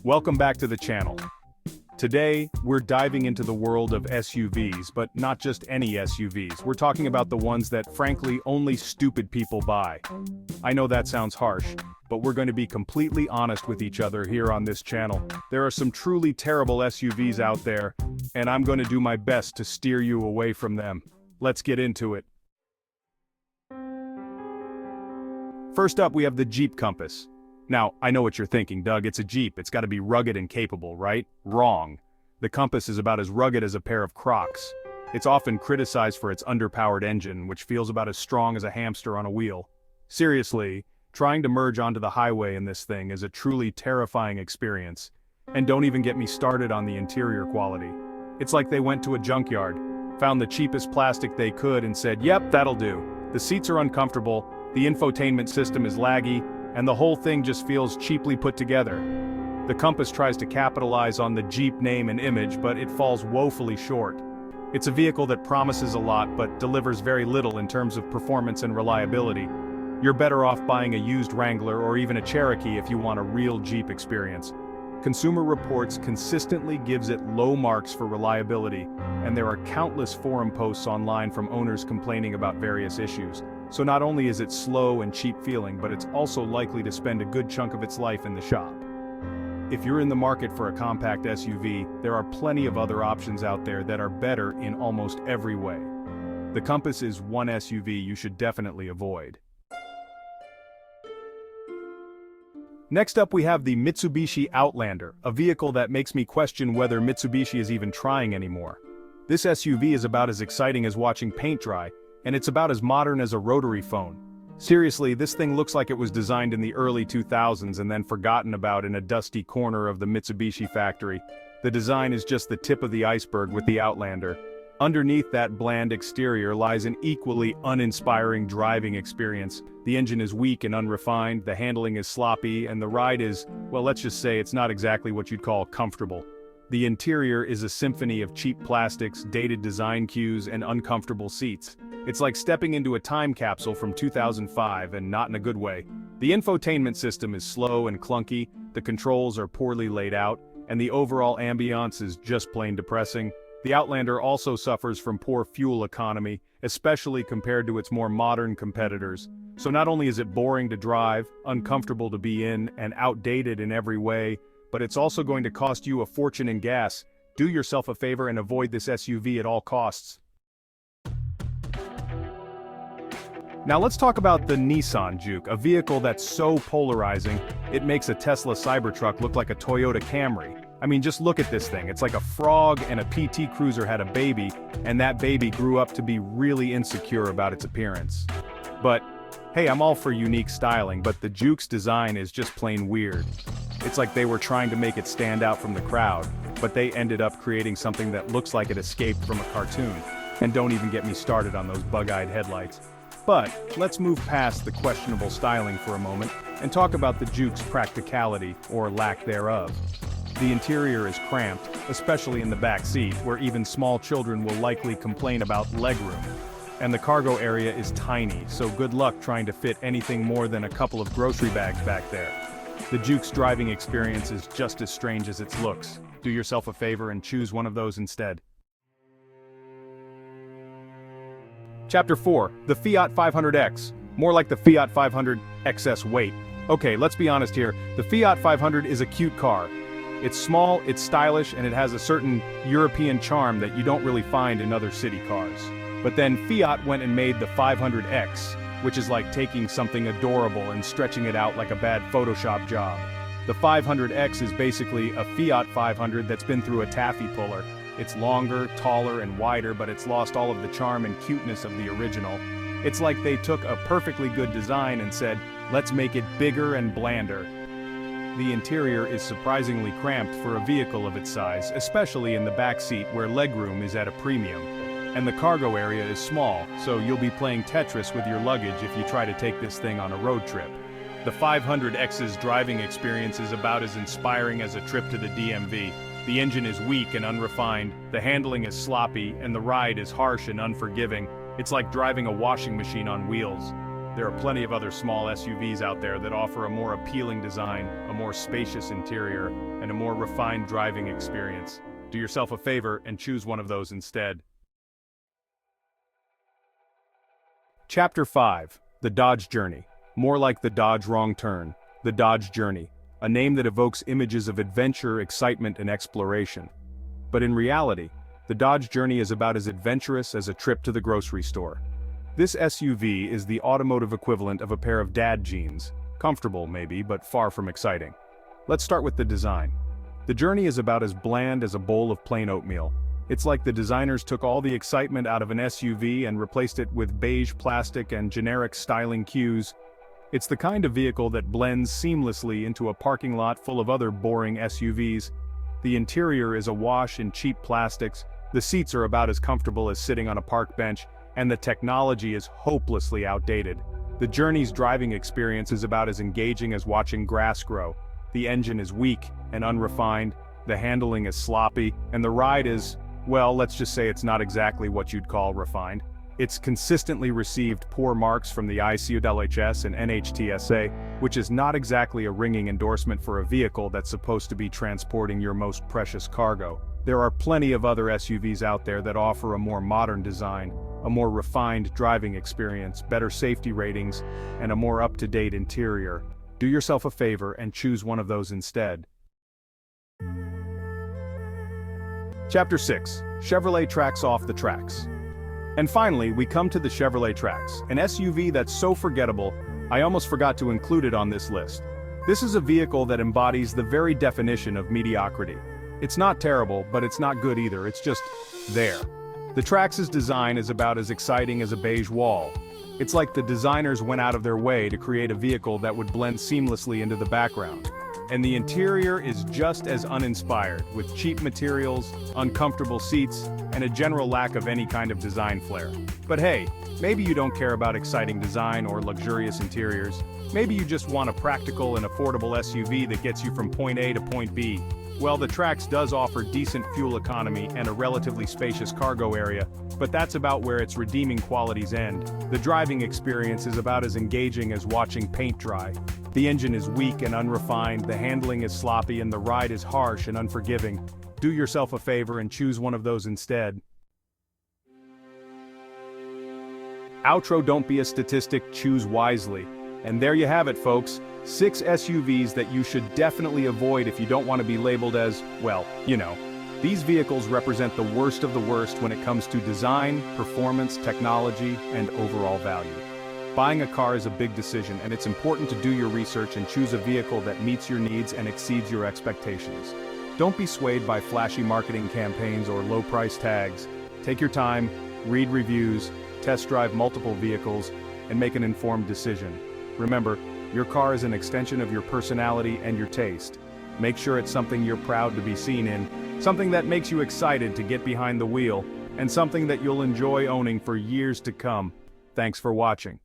Welcome back to the channel. Today, we're diving into the world of SUVs, but not just any SUVs. We're talking about the ones that, frankly, only stupid people buy. I know that sounds harsh, but we're going to be completely honest with each other here on this channel. There are some truly terrible SUVs out there, and I'm going to do my best to steer you away from them. Let's get into it. First up, we have the Jeep Compass. Now, I know what you're thinking, Doug, it's a Jeep, it's gotta be rugged and capable, right? Wrong. The Compass is about as rugged as a pair of Crocs. It's often criticized for its underpowered engine, which feels about as strong as a hamster on a wheel. Seriously, trying to merge onto the highway in this thing is a truly terrifying experience. And don't even get me started on the interior quality. It's like they went to a junkyard, found the cheapest plastic they could and said, yep, that'll do. The seats are uncomfortable, the infotainment system is laggy, and the whole thing just feels cheaply put together. The Compass tries to capitalize on the Jeep name and image, but it falls woefully short. It's a vehicle that promises a lot but delivers very little in terms of performance and reliability. You're better off buying a used Wrangler or even a Cherokee if you want a real Jeep experience. Consumer Reports consistently gives it low marks for reliability, and there are countless forum posts online from owners complaining about various issues. So not only is it slow and cheap feeling, but it's also likely to spend a good chunk of its life in the shop. If you're in the market for a compact SUV, there are plenty of other options out there that are better in almost every way. The Compass is one SUV you should definitely avoid. Next up we have the Mitsubishi Outlander, a vehicle that makes me question whether Mitsubishi is even trying anymore. This SUV is about as exciting as watching paint dry, and it's about as modern as a rotary phone. Seriously, this thing looks like it was designed in the early 2000s and then forgotten about in a dusty corner of the Mitsubishi factory. The design is just the tip of the iceberg with the Outlander. Underneath that bland exterior lies an equally uninspiring driving experience. The engine is weak and unrefined, the handling is sloppy, and the ride is, well, let's just say it's not exactly what you'd call comfortable. The interior is a symphony of cheap plastics, dated design cues, and uncomfortable seats. It's like stepping into a time capsule from 2005, and not in a good way. The infotainment system is slow and clunky, the controls are poorly laid out, and the overall ambiance is just plain depressing. The Outlander also suffers from poor fuel economy, especially compared to its more modern competitors. So not only is it boring to drive, uncomfortable to be in, and outdated in every way, but it's also going to cost you a fortune in gas. Do yourself a favor and avoid this SUV at all costs. Now let's talk about the Nissan Juke, a vehicle that's so polarizing, it makes a Tesla Cybertruck look like a Toyota Camry. I mean, just look at this thing. It's like a frog and a PT Cruiser had a baby, and that baby grew up to be really insecure about its appearance. But, hey, I'm all for unique styling, but the Juke's design is just plain weird. It's like they were trying to make it stand out from the crowd, but they ended up creating something that looks like it escaped from a cartoon. And don't even get me started on those bug-eyed headlights. But, let's move past the questionable styling for a moment, and talk about the Juke's practicality, or lack thereof. The interior is cramped, especially in the back seat, where even small children will likely complain about legroom. And the cargo area is tiny, so good luck trying to fit anything more than a couple of grocery bags back there. The Juke's driving experience is just as strange as its looks. Do yourself a favor and choose one of those instead. Chapter 4, the Fiat 500X. More like the Fiat 500 excess weight. Okay, let's be honest here, the Fiat 500 is a cute car. It's small, it's stylish, and it has a certain European charm that you don't really find in other city cars. But then Fiat went and made the 500X, which is like taking something adorable and stretching it out like a bad Photoshop job. The 500X is basically a Fiat 500 that's been through a taffy puller. It's longer, taller, and wider, but it's lost all of the charm and cuteness of the original. It's like they took a perfectly good design and said, let's make it bigger and blander. The interior is surprisingly cramped for a vehicle of its size, especially in the back seat where legroom is at a premium. And the cargo area is small, so you'll be playing Tetris with your luggage if you try to take this thing on a road trip. The 500X's driving experience is about as inspiring as a trip to the DMV. The engine is weak and unrefined, the handling is sloppy, and the ride is harsh and unforgiving. It's like driving a washing machine on wheels. There are plenty of other small SUVs out there that offer a more appealing design, a more spacious interior, and a more refined driving experience. Do yourself a favor and choose one of those instead. Chapter 5. The Dodge Journey. More like the Dodge Wrong Turn. The Dodge Journey. A name that evokes images of adventure, excitement, and exploration. But in reality, the Dodge Journey is about as adventurous as a trip to the grocery store. This SUV is the automotive equivalent of a pair of dad jeans. Comfortable, maybe, but far from exciting. Let's start with the design. The Journey is about as bland as a bowl of plain oatmeal. It's like the designers took all the excitement out of an SUV and replaced it with beige plastic and generic styling cues. It's the kind of vehicle that blends seamlessly into a parking lot full of other boring SUVs. The interior is awash in cheap plastics, the seats are about as comfortable as sitting on a park bench, and the technology is hopelessly outdated. The Journey's driving experience is about as engaging as watching grass grow. The engine is weak and unrefined, the handling is sloppy, and the ride is, well, let's just say it's not exactly what you'd call refined. It's consistently received poor marks from the ICULHS and NHTSA, which is not exactly a ringing endorsement for a vehicle that's supposed to be transporting your most precious cargo. There are plenty of other SUVs out there that offer a more modern design, a more refined driving experience, better safety ratings, and a more up-to-date interior. Do yourself a favor and choose one of those instead. Chapter 6. Chevrolet Trax off the tracks. And finally, we come to the Chevrolet Trax, an SUV that's so forgettable, I almost forgot to include it on this list. This is a vehicle that embodies the very definition of mediocrity. It's not terrible, but it's not good either, it's just there. The Trax's design is about as exciting as a beige wall. It's like the designers went out of their way to create a vehicle that would blend seamlessly into the background. And the interior is just as uninspired, with cheap materials, uncomfortable seats, and a general lack of any kind of design flair. But hey, maybe you don't care about exciting design or luxurious interiors. Maybe you just want a practical and affordable SUV that gets you from point A to point B. Well, the Trax does offer decent fuel economy and a relatively spacious cargo area, but that's about where its redeeming qualities end. The driving experience is about as engaging as watching paint dry. The engine is weak and unrefined, the handling is sloppy, and the ride is harsh and unforgiving. Do yourself a favor and choose one of those instead. Outro: don't be a statistic, choose wisely. And there you have it, folks. 6 SUVs that you should definitely avoid if you don't want to be labeled as, well, you know. These vehicles represent the worst of the worst when it comes to design, performance, technology, and overall value. Buying a car is a big decision, and it's important to do your research and choose a vehicle that meets your needs and exceeds your expectations. Don't be swayed by flashy marketing campaigns or low price tags. Take your time, read reviews, test drive multiple vehicles, and make an informed decision. Remember, your car is an extension of your personality and your taste. Make sure it's something you're proud to be seen in, something that makes you excited to get behind the wheel, and something that you'll enjoy owning for years to come. Thanks for watching.